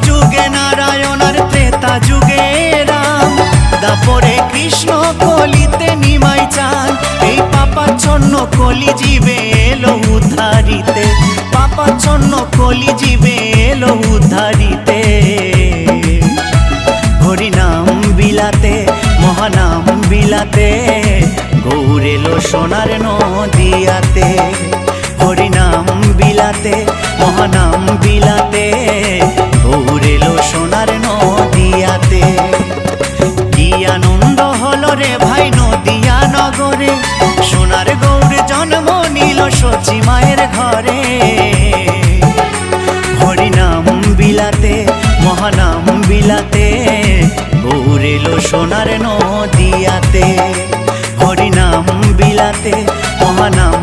যুগে নারায়ণ আর ত্রেতা যুগে রাম, দাপরে কৃষ্ণ কলিতে নিমাই চান। এই পাপাচ্ছন্ন কলি জীবে এলো উদ্ধারিতে, পাপাচ্ছন্ন কলি জীবে এলো উদ্ধারিতে। হরিনাম বিলাতে মহানাম বিলাতে, গৌর এলো সোনার নদিয়াতে। হরিনাম বিলাতে মহানাম বিলাতে, গৌর এলো সোনার নদিয়াতে। কি আনন্দ হলো রে ভাই নদিয়া নগরে, সোনার গৌর জন্ম নিল সচি মায়ের ঘরে। হরিনাম বিলাতে মহানাম বিলাতে, গৌর এলো সোনার নদিয়াতে। হরিনাম বিলাতে মহানাম